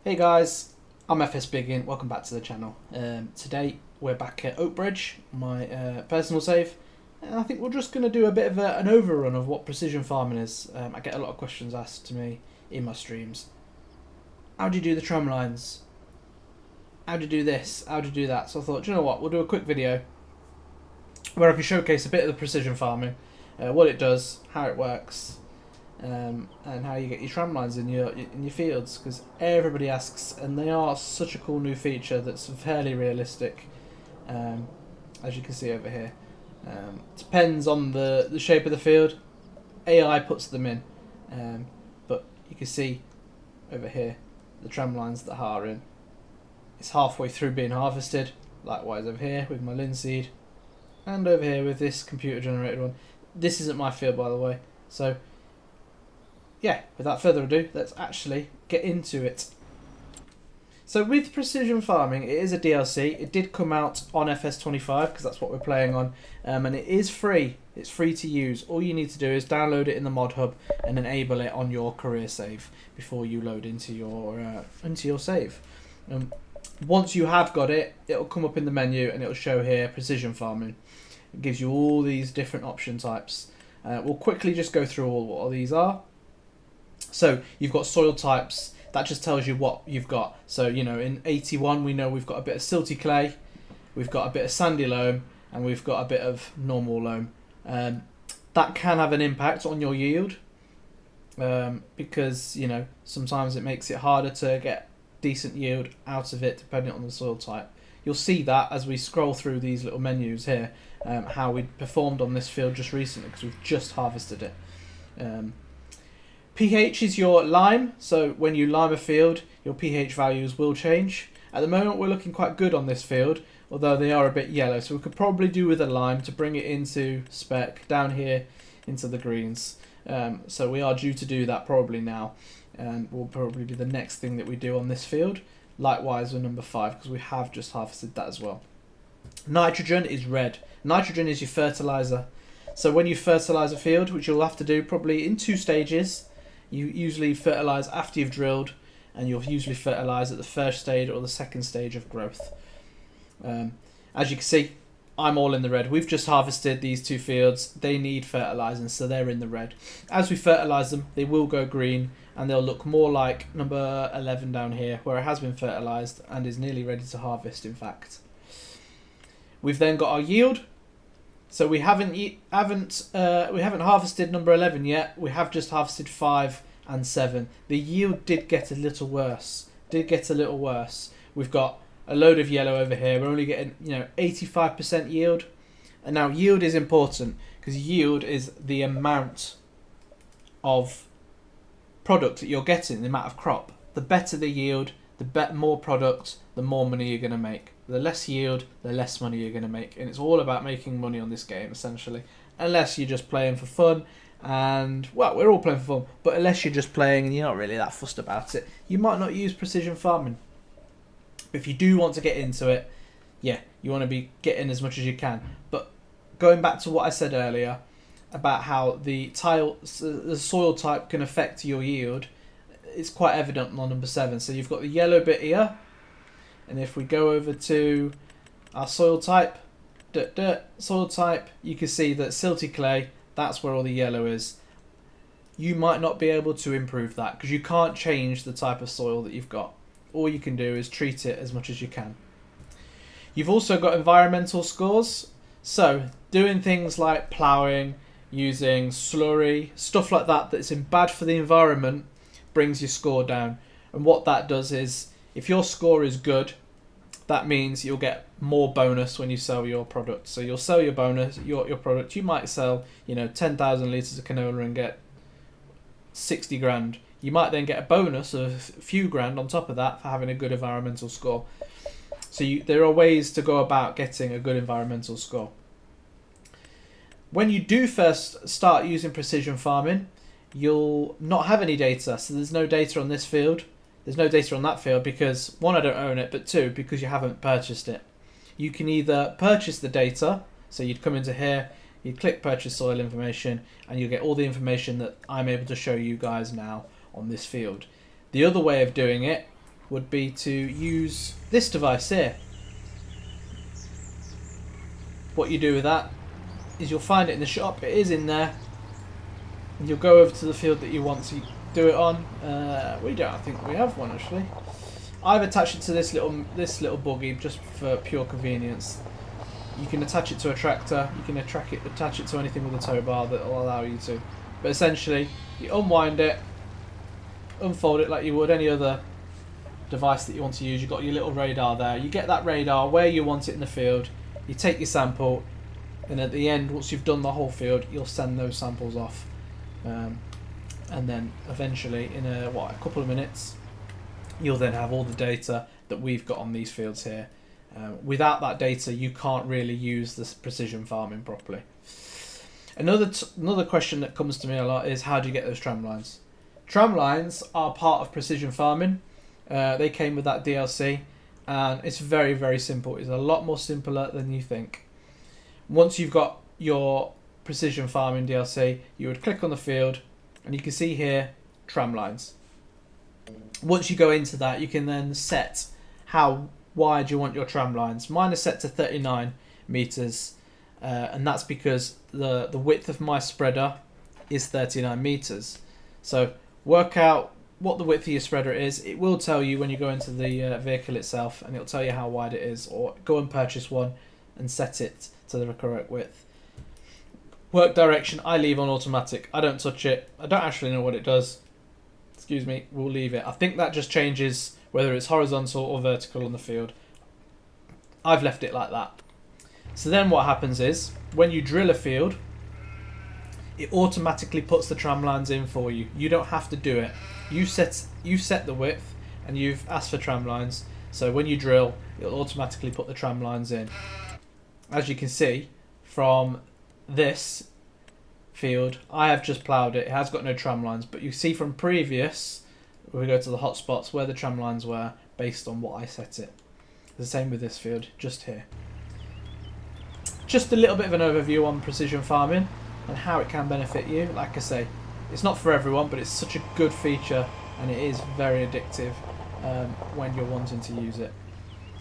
Hey guys, I'm FS Biggin, welcome back to the channel. Today we're back at Oakbridge, my personal save, and I think we're just going to do a bit of an overrun of what precision farming is. I get a lot of questions asked to me in my streams. How do you do the tram lines? How do you do this? How do you do that? So I thought, do you know what, we'll do a quick video where I can showcase a bit of the precision farming, what it does, how it works, and how you get your tram lines in your fields, because everybody asks, and they are such a cool new feature that's fairly realistic, as you can see over here. Depends on the shape of the field. AI puts them in, but you can see over here the tram lines that are in. It's halfway through being harvested. Likewise over here with my linseed, and over here with this computer generated one. This isn't my field, by the way, so yeah, without further ado, let's actually get into it. So with Precision Farming, it is a DLC. It did come out on FS25 because that's what we're playing on, and it is free. It's free to use. All you need to do is download it in the mod hub and enable it on your career save before you load into your save. Once you have got it, it'll come up in the menu and it'll show here Precision Farming. It gives you all these different option types. We'll quickly just go through what all these are. So you've got soil types. That just tells you what you've got. So, you know, in 81 we know we've got a bit of silty clay, we've got a bit of sandy loam, and we've got a bit of normal loam. That can have an impact on your yield, because, you know, sometimes it makes it harder to get decent yield out of it depending on the soil type. You'll see that as we scroll through these little menus here, how we performed on this field just recently because we've just harvested it. pH is your lime, so when you lime a field, your pH values will change. At the moment we're looking quite good on this field, although they are a bit yellow, so we could probably do with a lime to bring it into spec, down here into the greens. So we are due to do that probably now, and will probably be the next thing that we do on this field. Likewise with number 5, because we have just harvested that as well. Nitrogen is red. Nitrogen is your fertilizer. So when you fertilize a field, which you'll have to do probably in 2 stages, you usually fertilize after you've drilled, and you'll usually fertilize at the first stage or the second stage of growth. As you can see, I'm all in the red. We've just harvested these 2 fields. They need fertilizing, so they're in the red. As we fertilize them, they will go green, and they'll look more like number 11 down here, where it has been fertilized and is nearly ready to harvest, in fact. We've then got our yield. So we haven't harvested number 11 yet. We have just harvested 5 and 7. The yield did get a little worse. We've got a load of yellow over here. We're only getting 85% yield. And now yield is important because yield is the amount of product that you're getting, the amount of crop. The better the yield, the more product, the more money you're going to make. The less yield, the less money you're going to make. And it's all about making money on this game, essentially. Unless you're just playing for fun. And, well, we're all playing for fun. But unless you're just playing and you're not really that fussed about it, you might not use precision farming. But if you do want to get into it, yeah, you want to be getting as much as you can. But going back to what I said earlier about how the soil type can affect your yield, it's quite evident on number 7. So you've got the yellow bit here. And if we go over to our soil type, soil type, you can see that silty clay, that's where all the yellow is. You might not be able to improve that because you can't change the type of soil that you've got. All you can do is treat it as much as you can. You've also got environmental scores. So doing things like ploughing, using slurry, stuff like that that's bad for the environment brings your score down. And what that does is, if your score is good, that means you'll get more bonus when you sell your product. So you'll sell your bonus, your product. You might sell, 10,000 litres of canola and get 60 grand. You might then get a bonus of a few grand on top of that for having a good environmental score. So there are ways to go about getting a good environmental score. When you do first start using precision farming, you'll not have any data. So there's no data on this field. There's no data on that field because, 1, I don't own it, but 2, because you haven't purchased it. You can either purchase the data, so you'd come into here, you'd click purchase soil information, and you'll get all the information that I'm able to show you guys now on this field. The other way of doing it would be to use this device here. What you do with that is you'll find it in the shop. It is in there. And you'll go over to the field that you want to do it on. We don't. I think we have one actually. I've attached it to this little buggy just for pure convenience. You can attach it to a tractor. You can attach it to anything with a tow bar that will allow you to. But essentially, you unwind it, unfold it like you would any other device that you want to use. You've got your little radar there. You get that radar where you want it in the field. You take your sample, and at the end, once you've done the whole field, you'll send those samples off. And then eventually, in a couple of minutes, you'll then have all the data that we've got on these fields here. Without that data, you can't really use this precision farming properly. Another question that comes to me a lot is, how do you get those tram lines? Tram lines are part of precision farming. They came with that DLC, and it's very, very simple. It's a lot more simpler than you think. Once you've got your precision farming DLC, you would click on the field, and you can see here tram lines. Once you go into that, you can then set how wide you want your tram lines. Mine is set to 39 meters, and that's because the width of my spreader is 39 meters. So work out what the width of your spreader is. It will tell you when you go into the vehicle itself, and it'll tell you how wide it is, or go and purchase one and set it to the correct width. Work direction, I leave on automatic. I don't touch it. I don't actually know what it does. Excuse me, we'll leave it. I think that just changes whether it's horizontal or vertical on the field. I've left it like that. So then what happens is, when you drill a field, it automatically puts the tram lines in for you. You don't have to do it. You set the width, and you've asked for tram lines. So when you drill, it'll automatically put the tram lines in. As you can see from this field, I have just ploughed it. It has got no tram lines, but you see from previous, when we go to the hotspots, where the tram lines were based on what I set it. The same with this field, just here. Just a little bit of an overview on precision farming and how it can benefit you. Like I say, it's not for everyone, but it's such a good feature, and it is very addictive when you're wanting to use it.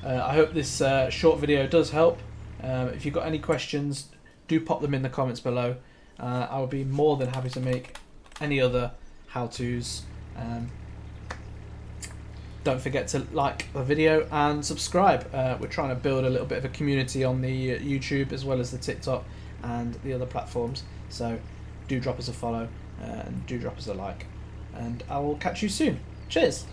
I hope this short video does help. If you've got any questions, do pop them in the comments below. I would be more than happy to make any other how-tos. Don't forget to like the video and subscribe. We're trying to build a little bit of a community on the YouTube as well as the TikTok and the other platforms. So do drop us a follow and do drop us a like. And I will catch you soon. Cheers!